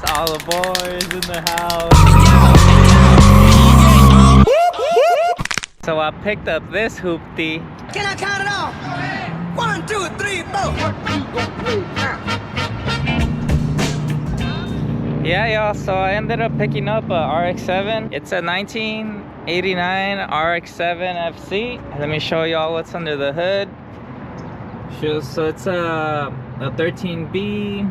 All the boys in the house. So I picked up this hoopty. Can I count it off? 1, 2, 3, 4. Yeah, y'all, so I ended up picking up a Rx7. It's a 1989 Rx7 FC. Let me show y'all what's under the hood. So it's a 13B,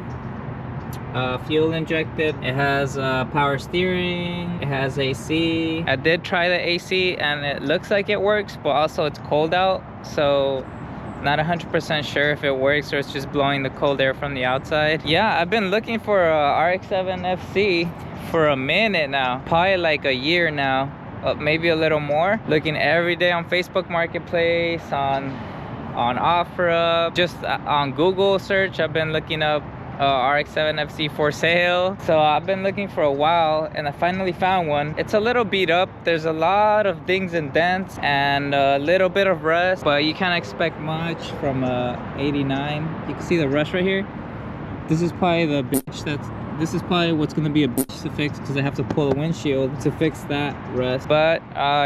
fuel injected. It has power steering, it has AC. I did try the AC and it looks like it works, but also it's cold out, so not 100% sure if it works or it's just blowing the cold air from the outside. Yeah, I've been looking for a Rx7 FC for a minute now, probably like a year now, maybe a little more. Looking every day on Facebook Marketplace, on OfferUp, just on Google search. I've been looking up Rx7 FC for sale. So I've been looking for a while and I finally found one. It's a little beat up. There's a lot of dings and dents and a little bit of rust, but you can't expect much from 89. You can see the rust right here. This is probably the bitch this is probably what's gonna be a bitch to fix, because I have to pull a windshield to fix that rust. But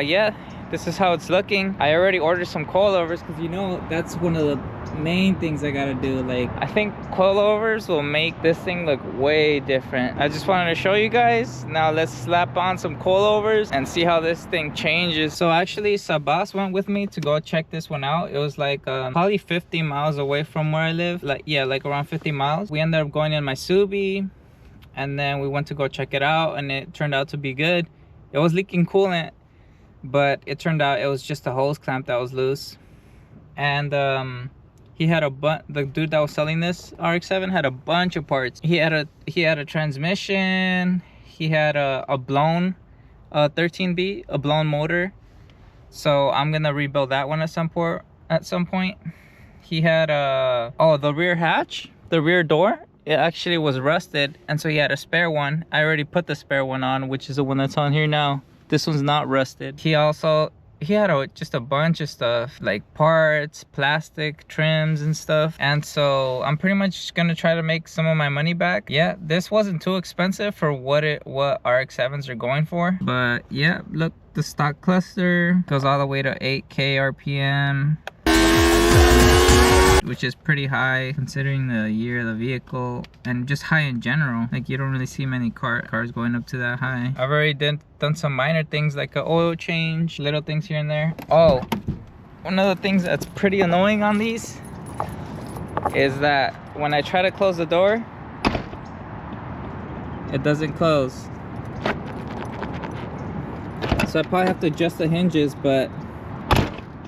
yeah, this is how it's looking. I already ordered some coilovers, because you know that's one of the main things I gotta do. Like, I think coilovers will make this thing look way different. I just wanted to show you guys. Now let's slap on some coilovers and see how this thing changes. So actually Sabas went with me to go check this one out. It was like probably 50 miles away from where I live. Like, yeah, like around 50 miles. We ended up going in my Subi and then we went to go check it out, and it turned out to be good. It was leaking coolant, but it turned out it was just a hose clamp that was loose. And he had the dude that was selling this Rx7 had a bunch of parts. He had a transmission, he had a blown 13B, a blown motor. So I'm gonna rebuild that one at some point. He had oh, the rear hatch, the rear door, it actually was rusted, and so he had a spare one. I already put the spare one on, which is the one that's on here now. This one's not rusted. He had just a bunch of stuff, like parts, plastic, trims and stuff. And so I'm pretty much gonna try to make some of my money back. Yeah, this wasn't too expensive for what RX7s are going for. But yeah, look, the stock cluster goes all the way to 8K RPM, which is pretty high considering the year of the vehicle, and just high in general. Like, you don't really see many cars going up to that high. I've already done some minor things like an oil change, little things here and there. Oh, one of the things that's pretty annoying on these is that when I try to close the door, it doesn't close. So I probably have to adjust the hinges, but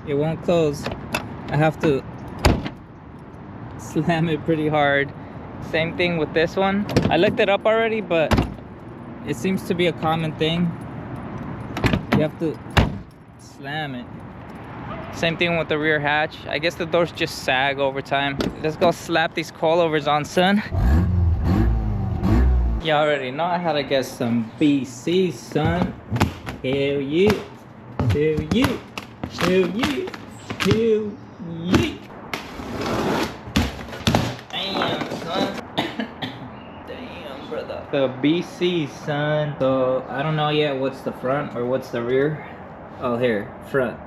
it won't close. I have to slam it pretty hard. Same thing with this one. I looked it up already, but it seems to be a common thing. You have to slam it. Same thing with the rear hatch. I guess the doors just sag over time. Let's go slap these coilovers on, son. You already know I had to get some BC, son. Hell yeah. Hell yeah. Hell yeah. Hell yeah. The BC, son. So I don't know yet what's the front or what's the rear. Oh, here, front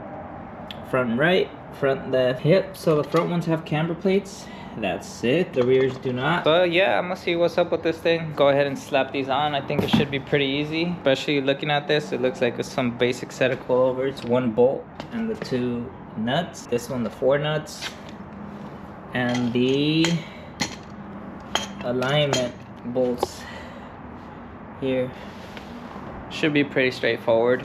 right, front left. Yep, so the front ones have camber plates. That's it, the rears do not. But yeah, I'm gonna see what's up with this thing. Go ahead and slap these on. I think it should be pretty easy. Especially looking at this, it looks like it's some basic set of coilovers. 1 bolt and the 2 nuts. This one, the 4 nuts. And the alignment bolts here. Should be pretty straightforward.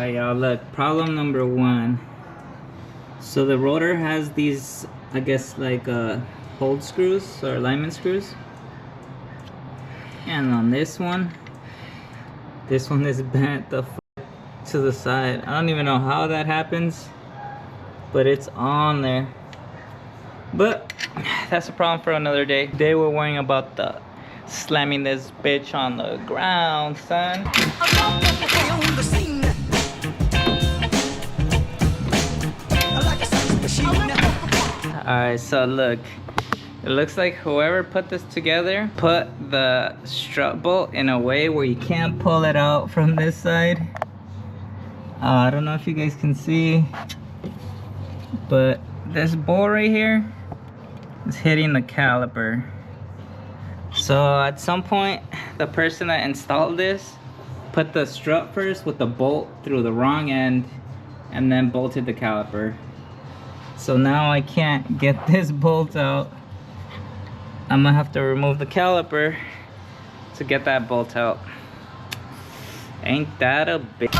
Y'all, look, problem number 1. So the rotor has these, I guess, like hold screws or alignment screws. And on this one is bent the to the side. I don't even know how that happens, but it's on there. But that's a problem for another day. Today we're worrying about the slamming this bitch on the ground, son. Alright, so look, it looks like whoever put this together put the strut bolt in a way where you can't pull it out from this side. I don't know if you guys can see, but this bolt right here is hitting the caliper. So at some point, the person that installed this put the strut first with the bolt through the wrong end and then bolted the caliper. So now I can't get this bolt out. I'm gonna have to remove the caliper to get that bolt out. Ain't that a bitch?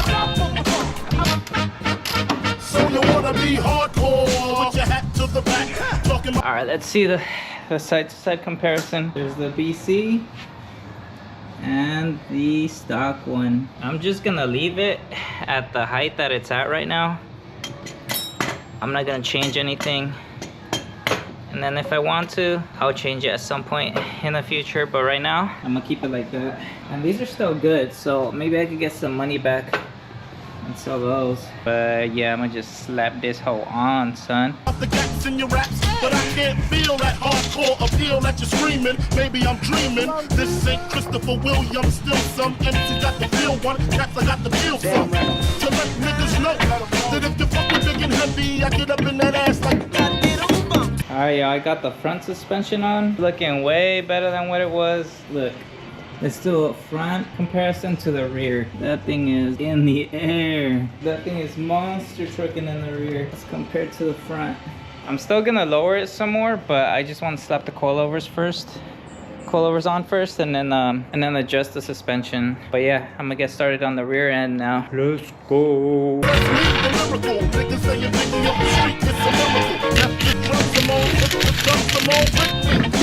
So you wanna be hardcore with your hat to the back, talking about. Alright, let's see the side-to-side comparison. There's the BC and the stock one. I'm just gonna leave it at the height that it's at right now. I'm not gonna change anything. And then if I want to, I'll change it at some point in the future. But right now, I'm gonna keep it like that. And these are still good, so maybe I could get some money back and sell those. But yeah, I'm gonna just slap this hoe on, son. The gaps in your raps, but I can't feel that hardcore appeal that you're screaming. Maybe I'm dreaming. This ain't Christopher Williams, still some MC got the feel one. Cats I got the feel some. To let niggas know that if you fucking big and heavy, I get up in that ass like a goddamn bump. Alright, y'all, I got the front suspension on. Looking way better than what it was. Look, let's do a front comparison to the rear. That thing is in the air. That thing is monster trucking in the rear as compared to the front. I'm still gonna lower it some more, but I just want to slap the coilovers first. Coilovers on first, and then adjust the suspension. But yeah, I'm gonna get started on the rear end now. Let's go.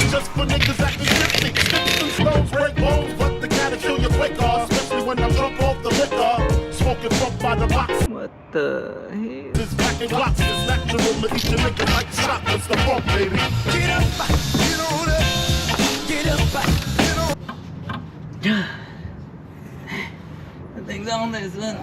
Just for niggas acting shifty, sticks and stones break bones, but they gotta kill your quick, especially when I'm drunk off the liquor, smoking funk by the box. What the hell? This back in blocks is natural to eat your nigga like shotguns the funk, baby. Get up, get on up, get up, get on. The thing's on there, son.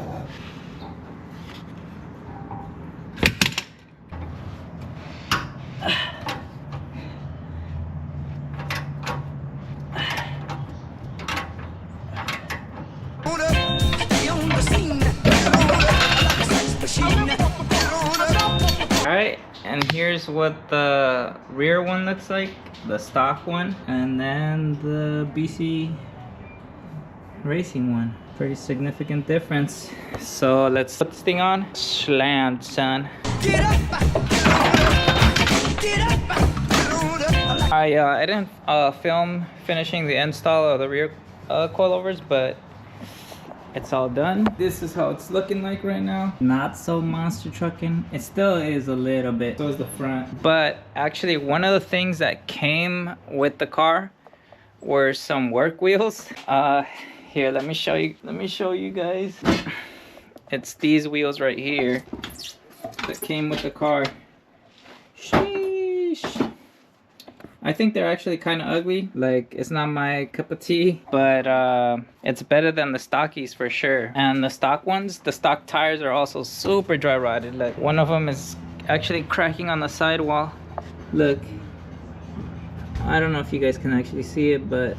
Alright, and here's what the rear one looks like, the stock one, and then the BC Racing one. Pretty significant difference. So let's put this thing on. Slammed, son. I didn't film finishing the install of the rear coilovers, but it's all done. This is how it's looking like right now. Not so monster trucking. It still is a little bit. So is the front. But actually, one of the things that came with the car were some work wheels. Here, let me show you. Let me show you guys. It's these wheels right here that came with the car. Sheesh. I think they're actually kind of ugly. Like, it's not my cup of tea, but it's better than the stockies for sure. And the stock ones, the stock tires are also super dry rotted. Like, one of them is actually cracking on the sidewall. Look, I don't know if you guys can actually see it, but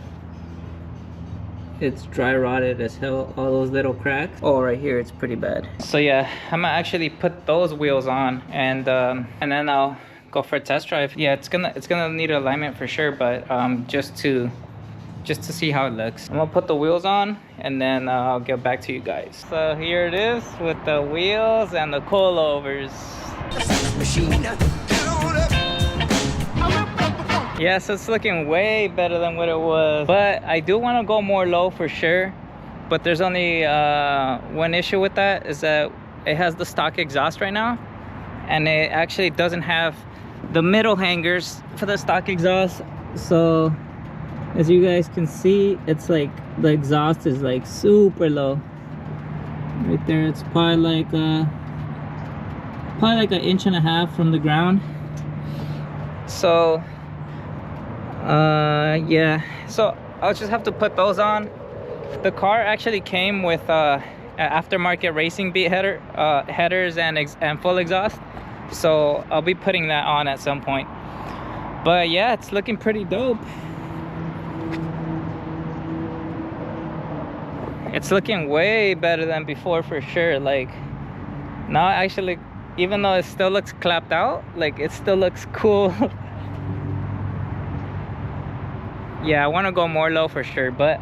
it's dry rotted as hell. All those little cracks. Oh, right here, it's pretty bad. So yeah, I'm gonna actually put those wheels on, and then I'll go for a test drive. Yeah, it's gonna need alignment for sure, but just to see how it looks. I'm gonna put the wheels on, and then I'll get back to you guys. So here it is with the wheels and the coilovers. Yeah, so it's looking way better than what it was, but I do want to go more low for sure. But there's only one issue with that, is that it has the stock exhaust right now, and it actually doesn't have the middle hangers for the stock exhaust. So as you guys can see, it's like the exhaust is like super low right there. It's probably like an inch and a half from the ground. So yeah, so I'll just have to put those on. The car actually came with aftermarket racing beat headers and full exhaust, so I'll be putting that on at some point. But yeah, it's looking pretty dope. It's looking way better than before for sure. Like now actually, even though it still looks clapped out, like it still looks cool. Yeah, I want to go more low for sure, but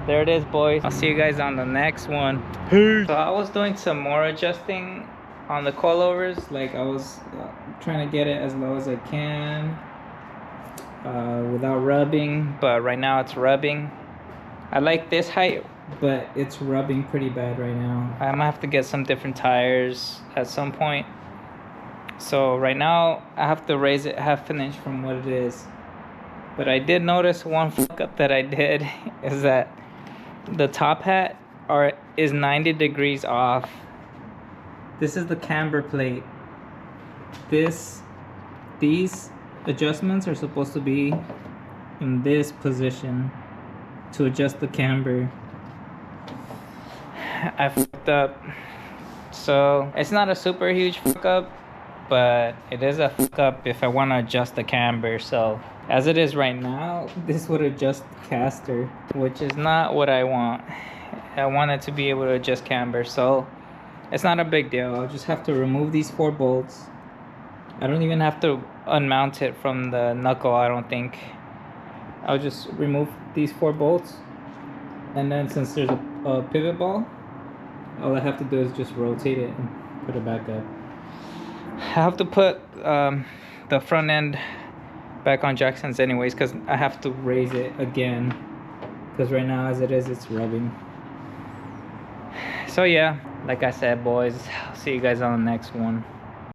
there it is, boys. I'll see you guys on the next one. Peace. So I was doing some more adjusting on the coilovers. Like I was trying to get it as low as I can without rubbing, but right now it's rubbing. I like this height, but it's rubbing pretty bad right now. I might have to get some different tires at some point. So right now I have to raise it half an inch from what it is. But I did notice one fuck up that I did is that the top hat is 90 degrees off. This is the camber plate. These adjustments are supposed to be in this position to adjust the camber. I fucked up. So it's not a super huge fuck up, but it is a fuck up if I want to adjust the camber. So as it is right now, this would adjust the caster, which is not what I want. I want it to be able to adjust camber, so it's not a big deal. I'll just have to remove these 4 bolts. I don't even have to unmount it from the knuckle, I don't think. I'll just remove these 4 bolts, and then since there's a pivot ball, all I have to do is just rotate it and put it back up. I have to put the front end back on Jackson's anyways, because I have to raise it again, because right now as it is, it's rubbing. So yeah, like I said, boys, I'll see you guys on the next one.